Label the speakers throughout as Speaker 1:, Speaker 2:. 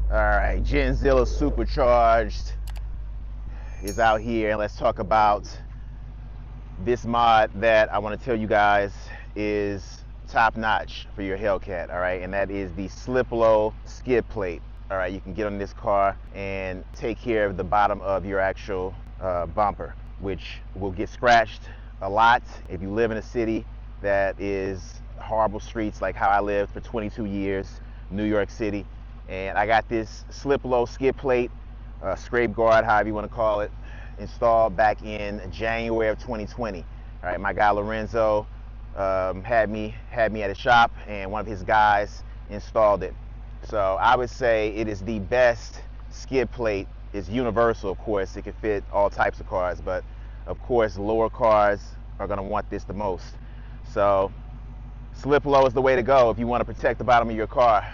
Speaker 1: Alright, Genzilla Supercharged is out here, and let's talk about this mod that I want to tell you guys is top notch for your Hellcat, alright, and that is the slip low skid plate. Alright, you can get on this car and take care of the bottom of your actual bumper, which will get scratched a lot if you live in a city that is horrible streets like how I lived for 22 years, New York City. And I got this slip low skid plate, scrape guard, however you want to call it, installed back in January of 2020. All right, my guy Lorenzo had me at his shop, and one of his guys installed it. So I would say it is the best skid plate. It's universal, of course. It can fit all types of cars, but of course lower cars are going to want this the most. So slip low is the way to go if you want to protect the bottom of your car.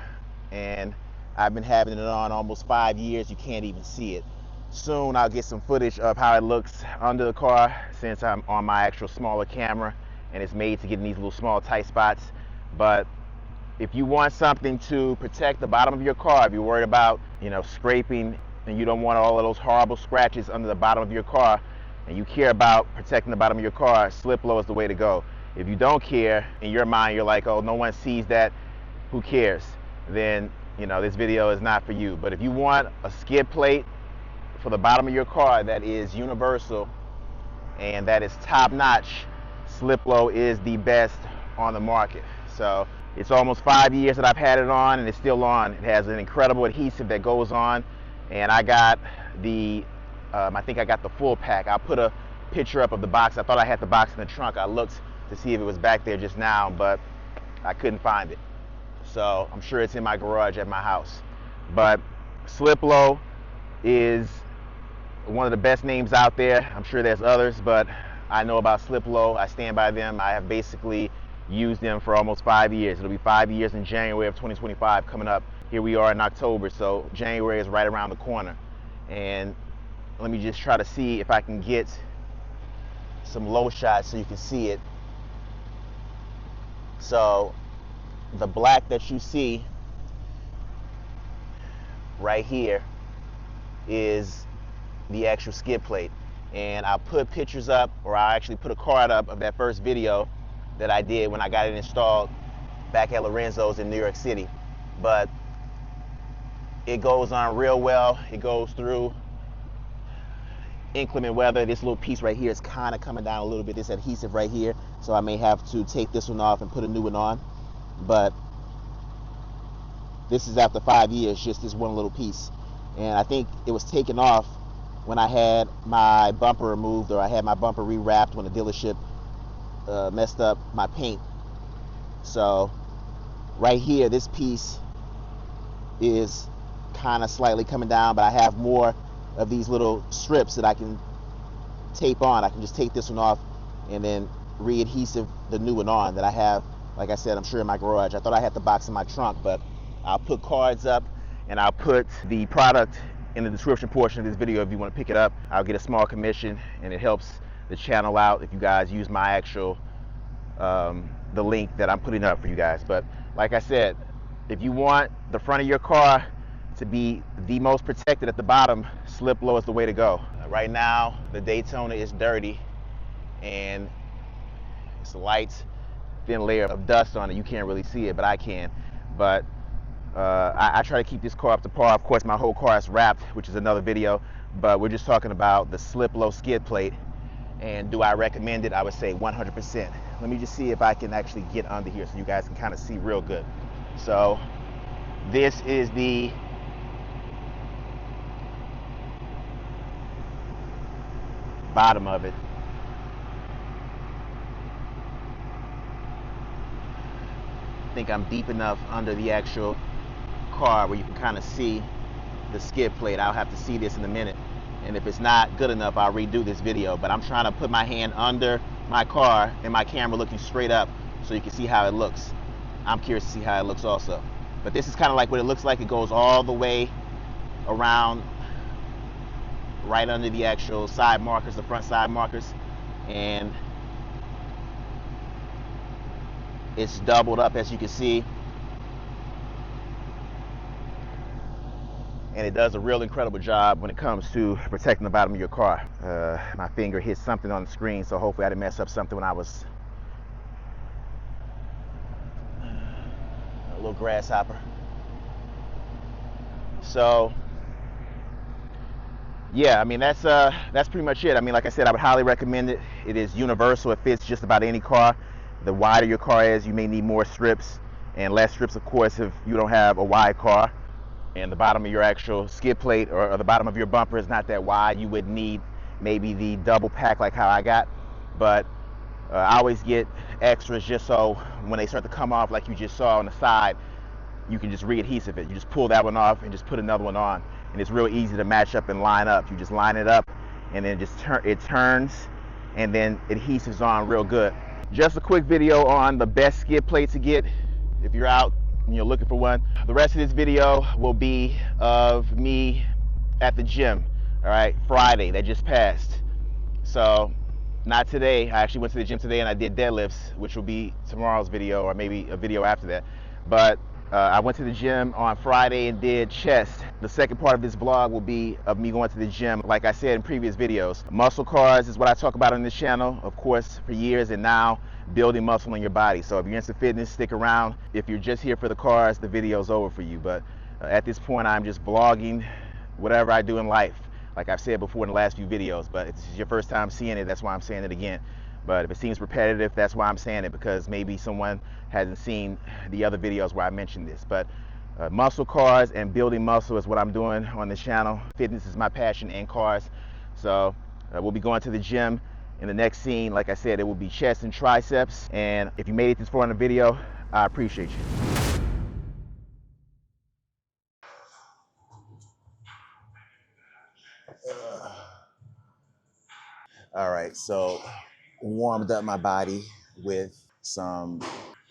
Speaker 1: And I've been having it on almost 5 years. You can't even see it. Soon I'll get some footage of how it looks under the car, since I'm on my actual smaller camera and it's made to get in these little small tight spots. But if you want something to protect the bottom of your car, if you're worried about, scraping, and you don't want all of those horrible scratches under the bottom of your car, and you care about protecting the bottom of your car, slip low is the way to go. If you don't care, in your mind you're like, oh, no one sees that, who cares? Then this video is not for you. But if you want a skid plate for the bottom of your car that is universal and that is top notch, slip low is the best on the market. So it's almost 5 years that I've had it on, and it's still on. It has an incredible adhesive that goes on, and I got the I think I got the full pack. I'll put a picture up of the box. I thought I had the box in the trunk. I looked to see if it was back there just now, but I couldn't find it. So I'm sure it's in my garage at my house. But slip low is one of the best names out there. I'm sure there's others, but I know about slip low. I stand by them. I have basically used them for almost 5 years. It'll be 5 years in January of 2025 coming up. Here we are in October, so January is right around the corner. And let me just try to see if I can get some low shots so you can see it. So the black that you see right here is the actual skid plate, and I'll put pictures up, or I'll actually put a card up of that first video that I did when I got it installed back at Lorenzo's in New York City. But it goes on real well. It goes through inclement weather. This little piece right here is kind of coming down a little bit, this adhesive right here, so I may have to take this one off and put a new one on. But this is after 5 years, just this one little piece. And I think it was taken off when I had my bumper removed, or I had my bumper rewrapped when the dealership messed up my paint. So right here, this piece is kind of slightly coming down, but I have more of these little strips that I can tape on. I can just take this one off and then re-adhesive the new one on that I have, like I said, I'm sure in my garage. I thought I had the box in my trunk, but I'll put cards up and I'll put the product in the description portion of this video if you want to pick it up. I'll get a small commission, and it helps the channel out if you guys use my actual the link that I'm putting up for you guys. But like I said, if you want the front of your car to be the most protected at the bottom, slip low is the way to go. Right now the Daytona is dirty and it's a light thin layer of dust on it. You can't really see it, but I can. But I try to keep this car up to par. Of course, my whole car is wrapped, which is another video, but we're just talking about the slip low skid plate. And do I recommend it? I would say 100%. Let me just see if I can actually get under here so you guys can kind of see real good. So this is the bottom of it. I think I'm deep enough under the actual car where you can kind of see the skid plate. I'll have to see this in a minute, and if it's not good enough, I'll redo this video. But I'm trying to put my hand under my car and my camera looking straight up so you can see how it looks. I'm curious to see how it looks also. But this is kind of like what it looks like. It goes all the way around right under the actual side markers, the front side markers, and it's doubled up, as you can see. and it does a real incredible job when it comes to protecting the bottom of your car. My finger hit something on the screen, so hopefully I didn't mess up something when I was a little grasshopper. So yeah, I mean that's pretty much it. I mean, like I said, I would highly recommend it. It is universal. It fits just about any car. The wider your car is, you may need more strips, and less strips, of course, if you don't have a wide car. And the bottom of your actual skid plate or the bottom of your bumper is not that wide. You would need maybe the double pack like how I got, but I always get extras just so when they start to come off, like you just saw on the side, you can just re-adhesive it. You just pull that one off and just put another one on, and it's real easy to match up and line up. You just line it up, and then just it turns, and then adhesives on real good. Just a quick video on the best skid plate to get if you're out and you're looking for one. The rest of this video will be of me at the gym, all right, Friday that just passed. So not today. I actually went to the gym today and I did deadlifts, which will be tomorrow's video or maybe a video after that. But I went to the gym on Friday and did chest. The second part of this vlog will be of me going to the gym. Like I said in previous videos, muscle cars is what I talk about on this channel, of course, for years, and now building muscle in your body. So if you're into fitness, stick around. If you're just here for the cars, the video's over for you. But at this point, I'm just vlogging whatever I do in life, like I've said before in the last few videos. But if this is your first time seeing it, that's why I'm saying it again. But if it seems repetitive, that's why I'm saying it, because maybe someone hasn't seen the other videos where I mentioned this. But muscle cars and building muscle is what I'm doing on this channel. Fitness is my passion, and cars. So we'll be going to the gym. In the next scene, like I said, it will be chest and triceps. And if you made it this far in the video, I appreciate you. All right, so warmed up my body with some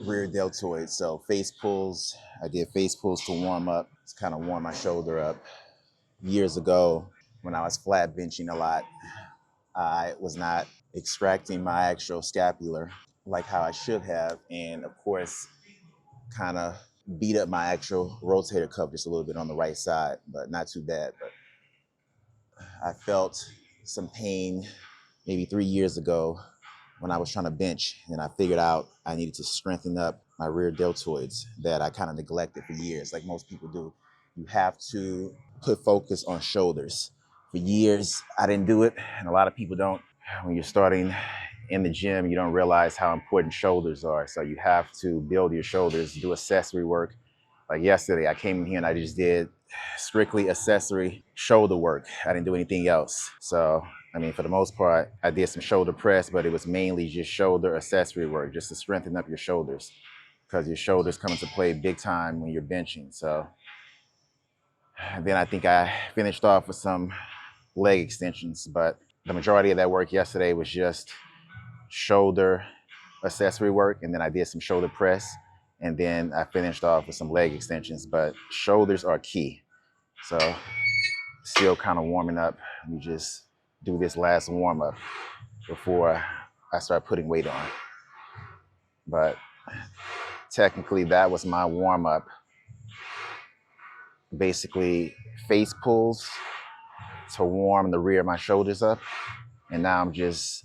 Speaker 1: rear deltoids. So face pulls. I did face pulls to warm up. It's kind of warm my shoulder up. Years ago, when I was flat benching a lot, I was not extracting my actual scapular like how I should have. And of course, kind of beat up my actual rotator cuff just a little bit on the right side, but not too bad. But I felt some pain maybe 3 years ago when I was trying to bench, and I figured out I needed to strengthen up my rear deltoids that I kind of neglected for years, like most people do. You have to put focus on shoulders. For years, I didn't do it, and a lot of people don't. When you're starting in the gym, you don't realize how important shoulders are. So you have to build your shoulders, do accessory work. Like yesterday, I came in here and I just did strictly accessory shoulder work. I didn't do anything else. So, I mean, for the most part, I did some shoulder press, but it was mainly just shoulder accessory work, just to strengthen up your shoulders, because your shoulders come into play big time when you're benching. So then I think I finished off with some leg extensions, but the majority of that work yesterday was just shoulder accessory work, and then I did some shoulder press, and then I finished off with some leg extensions. But shoulders are key. So still kind of warming up. Let me just do this last warm up before I start putting weight on. But technically that was my warm up. Basically face pulls to warm the rear of my shoulders up. And now I'm just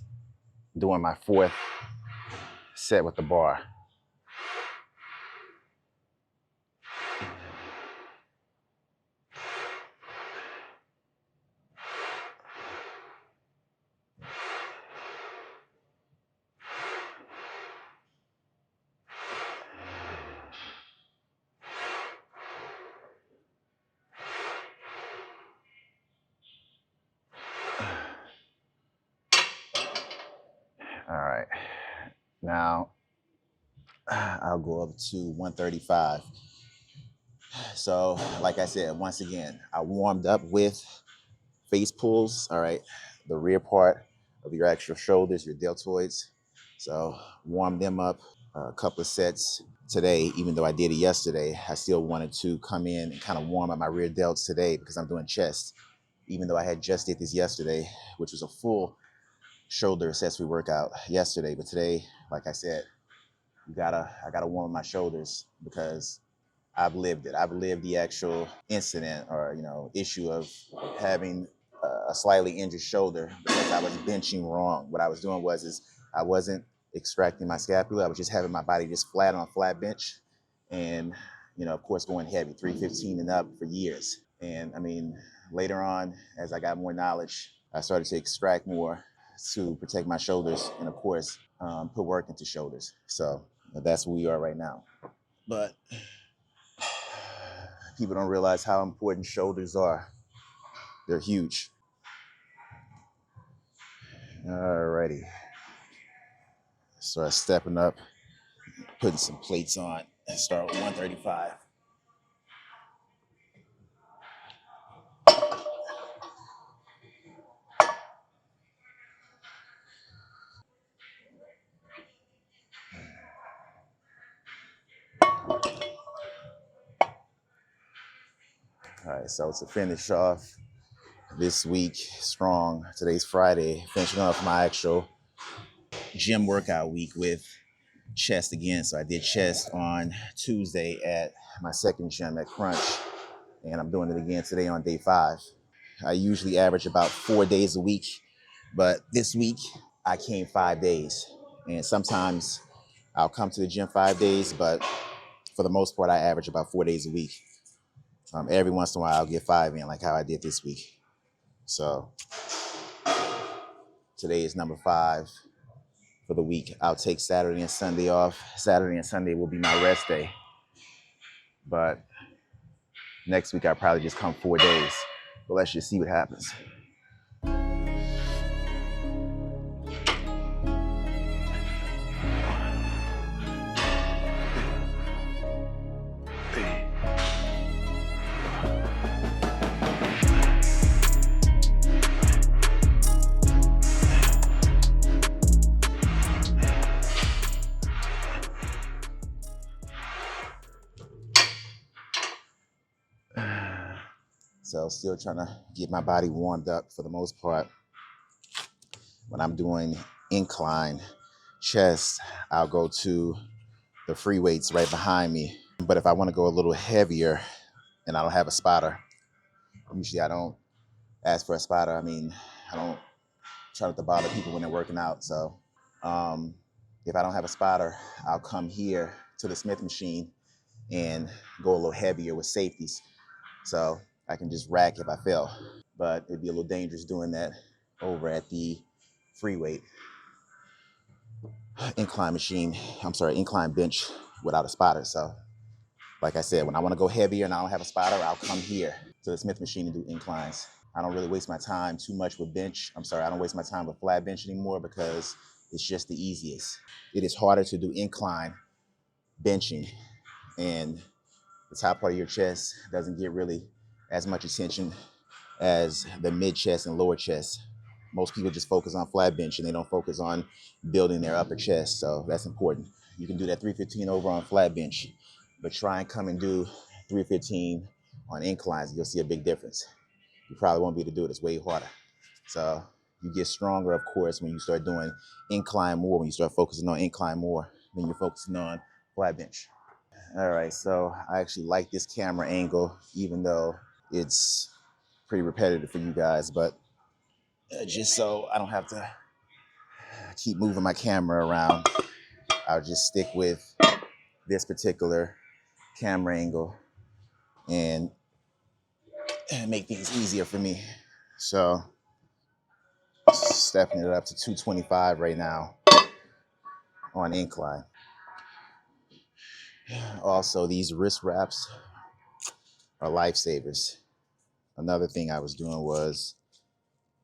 Speaker 1: doing my fourth set with the bar. All right, now I'll go up to 135. So like I said, once again, I warmed up with face pulls, all right, the rear part of your actual shoulders, your deltoids. So warm them up a couple of sets today. Even though I did it yesterday, I still wanted to come in and kind of warm up my rear delts today because I'm doing chest. Even though I had just did this yesterday, which was a full shoulder accessory workout yesterday, but today, like I said, I gotta warm up my shoulders because I've lived it. I've lived the actual incident or, issue of having a slightly injured shoulder because I was benching wrong. What I was doing is I wasn't extracting my scapula. I was just having my body just flat on a flat bench, and of course, going heavy, 315 and up for years. And I mean, later on, as I got more knowledge, I started to extract more to protect my shoulders, and of course, put work into shoulders. So that's where we are right now. But people don't realize how important shoulders are. They're huge. Alrighty. Start stepping up, putting some plates on, and start with 135. All right, so to finish off this week strong, today's Friday, finishing off my actual gym workout week with chest again. So I did chest on Tuesday at my second gym at Crunch, and I'm doing it again today on day 5. I usually average about 4 days a week, but this week I came 5 days. And sometimes I'll come to the gym 5 days, but for the most part, I average about 4 days a week. Every once in a while, I'll get 5 in, like how I did this week. So today is number 5 for the week. I'll take Saturday and Sunday off. Saturday and Sunday will be my rest day. But next week, I'll probably just come 4 days. But let's just see what happens. So still trying to get my body warmed up for the most part. When I'm doing incline chest, I'll go to the free weights right behind me. But if I want to go a little heavier and I don't have a spotter, usually I don't ask for a spotter. I mean, I don't try not to bother people when they're working out. So if I don't have a spotter, I'll come here to the Smith machine and go a little heavier with safeties. So I can just rack if I fail. But it'd be a little dangerous doing that over at the free weight incline bench without a spotter. So like I said, when I want to go heavier and I don't have a spotter, I'll come here to the Smith machine and do inclines. I don't really waste my time too much with I don't waste my time with flat bench anymore because it's just the easiest. It is harder to do incline benching, and the top part of your chest doesn't get really as much attention as the mid chest and lower chest. Most people just focus on flat bench and they don't focus on building their upper chest. So that's important. You can do that 315 over on flat bench, but try and come and do 315 on inclines. You'll see a big difference. You probably won't be able to do it. It's way harder. So you get stronger, of course, when you start doing incline more, when you start focusing on incline more than you're focusing on flat bench. All right, so I actually like this camera angle, even though it's pretty repetitive for you guys, but just so I don't have to keep moving my camera around, I'll just stick with this particular camera angle and make things easier for me. So stepping it up to 225 right now on incline. Also, these wrist wraps are lifesavers. Another thing I was doing was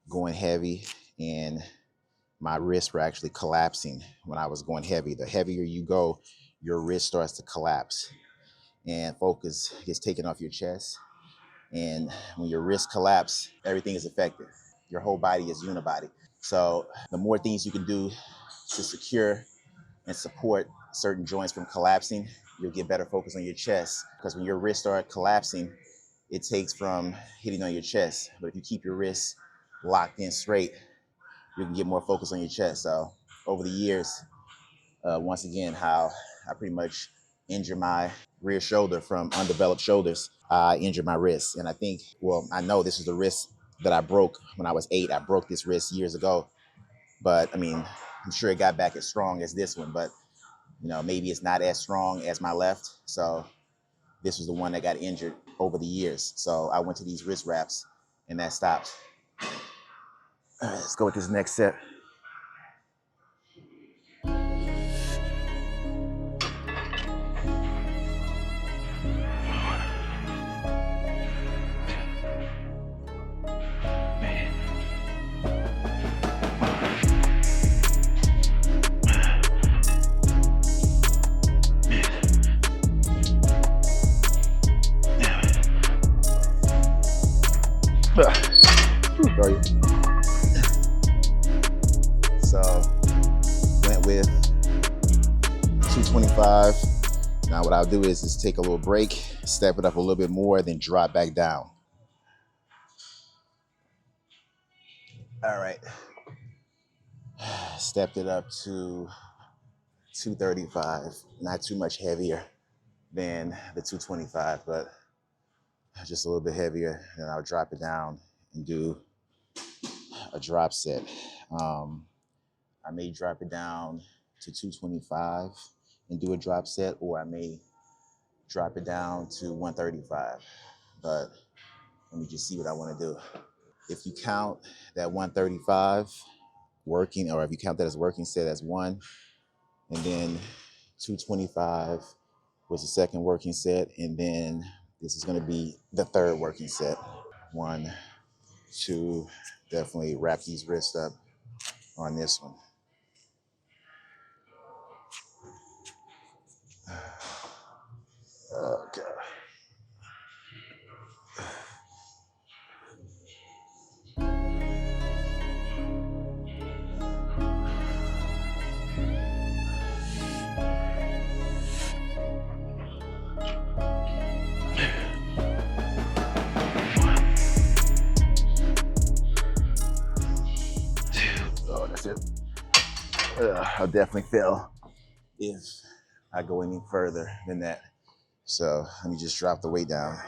Speaker 1: going heavy, and my wrists were actually collapsing when I was going heavy. The heavier you go, your wrist starts to collapse and focus gets taken off your chest. And when your wrists collapse, everything is affected. Your whole body is unibody. So the more things you can do to secure and support certain joints from collapsing, you'll get better focus on your chest. Because when your wrists start collapsing, it takes from hitting on your chest. But if you keep your wrists locked in straight, you can get more focus on your chest. So over the years, once again, how I pretty much injured my rear shoulder from undeveloped shoulders. I injured my wrist. And I think, well, I know this is the wrist that I broke when I was 8. I broke this wrist years ago. But I mean, I'm sure it got back as strong as this one, but you know, maybe it's not as strong as my left. So this was the one that got injured over the years. So I went to these wrist wraps and that stopped. All right, let's go with this next set. So went with 225. Now what I'll do is just take a little break, step it up a little bit more, then drop back down. All right. Stepped it up to 235. Not too much heavier than the 225, but just a little bit heavier. Then I'll drop it down and do a drop set. I may drop it down to 225 and do a drop set, or I may drop it down to 135. But let me just see what I want to do. If you count that 135 working, or if you count that as working set as 1, and then 225 was the second working set, and then this is going to be the third working set. 1, 2, definitely wrap these wrists up on this one. Okay. Oh, that's it. I'll definitely fail if I go any further than that. So let me just drop the weight down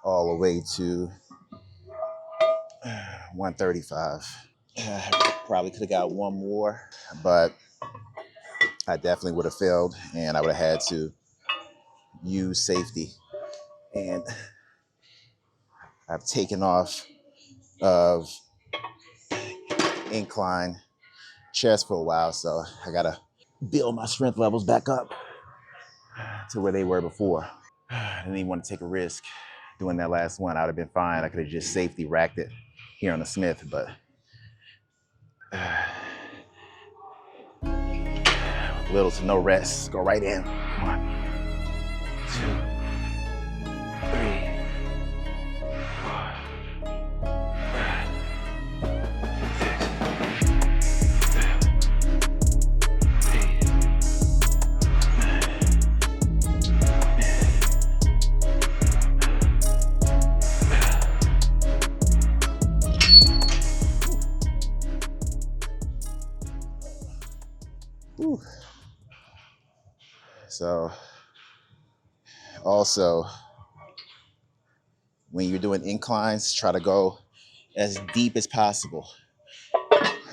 Speaker 1: all the way to 135. Probably could have got one more, but I definitely would have failed, and I would have had to use safety. And I've taken off of incline chest for a while, so I gotta build my strength levels back up to where they were before. I didn't even want to take a risk doing that last one. I would have been fine. I could have just safety racked it here on the Smith, but little to no rest. Go right in. 1, 2, 3, 4, 5, 6, 7, 8. So also, when you're doing inclines, try to go as deep as possible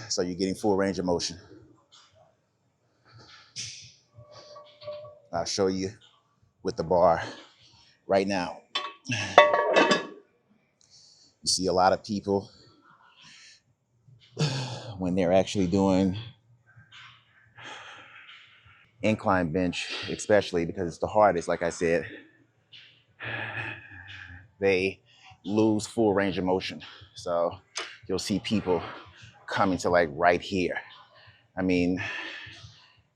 Speaker 1: so you're getting full range of motion. I'll show you with the bar right now. You see a lot of people when they're actually doing incline bench, especially because it's the hardest, like I said, they lose full range of motion. So you'll see people coming to like right here. I mean,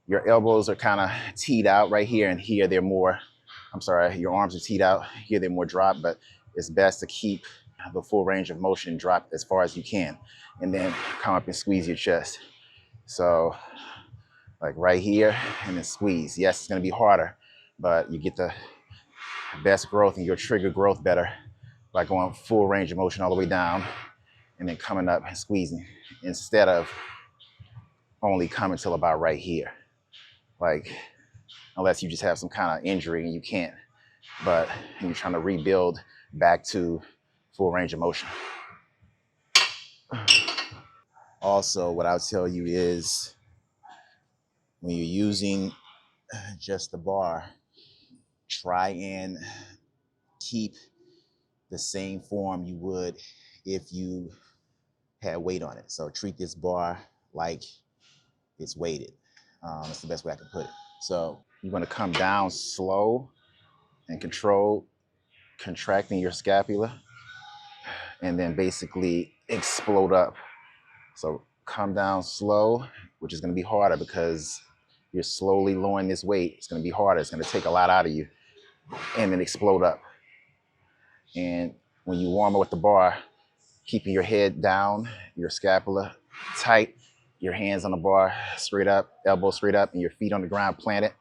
Speaker 1: your elbows are kind of teed out right here, and here they're more, I'm sorry, your arms are teed out, here they're more dropped, but it's best to keep the full range of motion dropped as far as you can, and then come up and squeeze your chest. So like right here, and then squeeze. Yes, it's gonna be harder, but you get the best growth and your trigger growth better by going full range of motion all the way down and then coming up and squeezing instead of only coming till about right here. Like unless you just have some kind of injury and you can't. But you're trying to rebuild back to full range of motion. Also, what I'll tell you is when you're using just the bar, try and keep the same form you would if you had weight on it. So treat this bar like it's weighted. That's the best way I can put it. So you want to come down slow and control, contracting your scapula, and then basically explode up. So come down slow, which is going to be harder because you're slowly lowering this weight. It's going to be harder. It's going to take a lot out of you, and then explode up. And when you warm up with the bar, keeping your head down, your scapula tight, your hands on the bar straight up, elbows straight up, and your feet on the ground planted.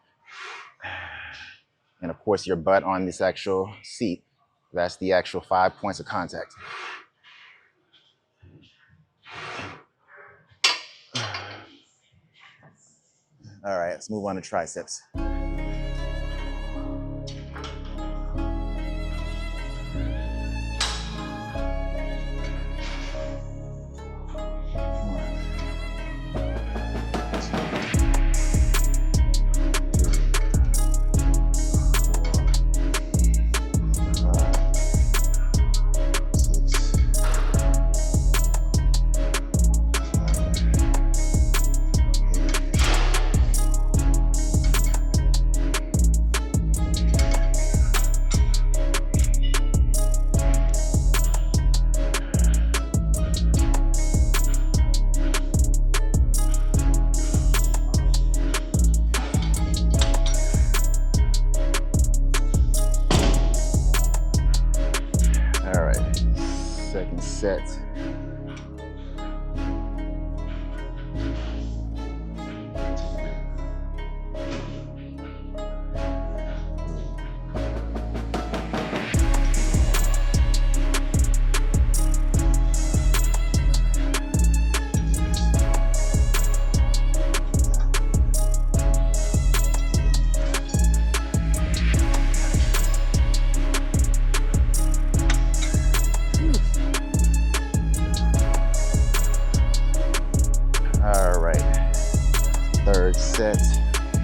Speaker 1: And of course, your butt on this actual seat. That's the actual 5 points of contact. All right, let's move on to triceps. Second set.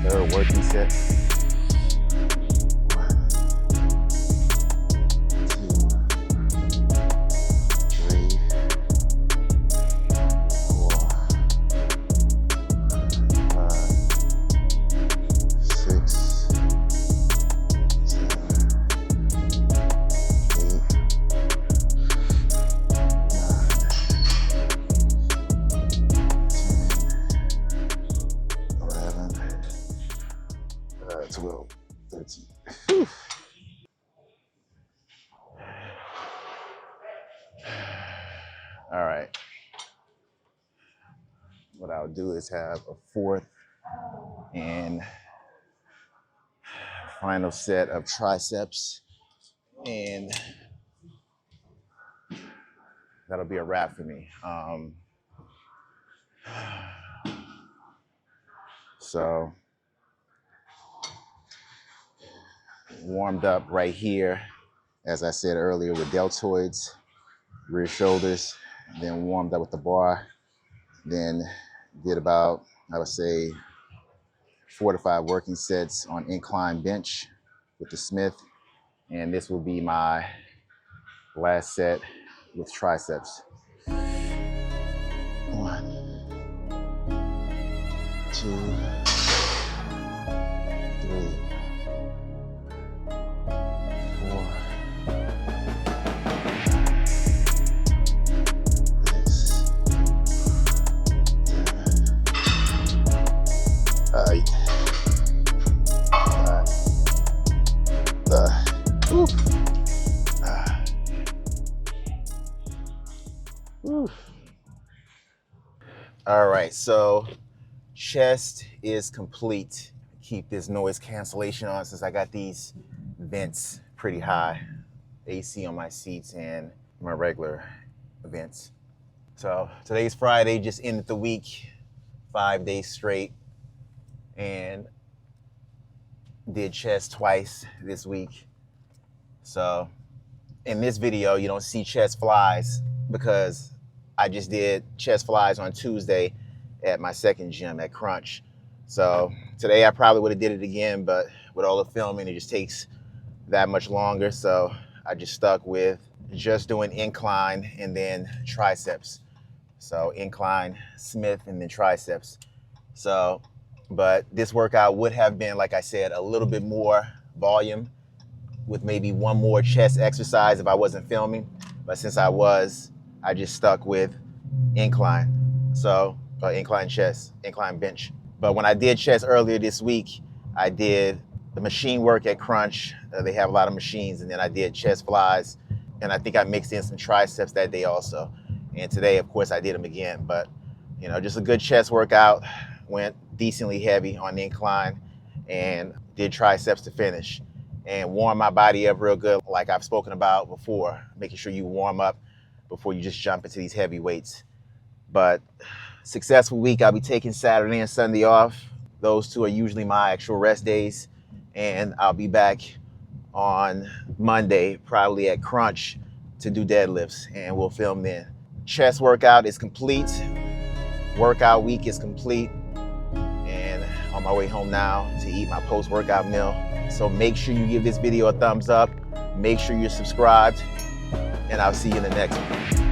Speaker 1: Third working set. 1, 2, 3, 4, 5, 6, 7, 8, 12, 13. Whew. All right. What I'll do is have a fourth and final set of triceps, and that'll be a wrap for me. So warmed up right here, as I said earlier, with deltoids, rear shoulders, then warmed up with the bar, then did about, I would say, 4 to 5 working sets on incline bench with the Smith, and this will be my last set with triceps. 1, 2, 3, 4, 6, 7, 8. All right, so chest is complete. Keep this noise cancellation on since I got these vents pretty high. AC on my seats and my regular vents. So today's Friday, just ended the week, 5 days straight. And did chest twice this week. So in this video, you don't see chest flies because I just did chest flies on Tuesday at my second gym at Crunch. So today I probably would have did it again, but with all the filming, it just takes that much longer. So I just stuck with just doing incline and then triceps. So incline, Smith, and then triceps. So, but this workout would have been, like I said, a little bit more volume with maybe one more chest exercise if I wasn't filming. But since I was, I just stuck with incline. So, incline chest, incline bench. But when I did chest earlier this week, I did the machine work at Crunch. They have a lot of machines, and then I did chest flies, and I think I mixed in some triceps that day also. And today, of course, I did them again. But you know, just a good chest workout. Went decently heavy on the incline and did triceps to finish, and warm my body up real good, like I've spoken about before, making sure you warm up before you just jump into these heavy weights. But successful week. I'll be taking Saturday and Sunday off. Those two are usually my actual rest days, and I'll be back on Monday, probably at Crunch, to do deadlifts, and we'll film then. Chest workout is complete. Workout week is complete, and on my way home now to eat my post-workout meal. So make sure you give this video a thumbs up, make sure you're subscribed, and I'll see you in the next one.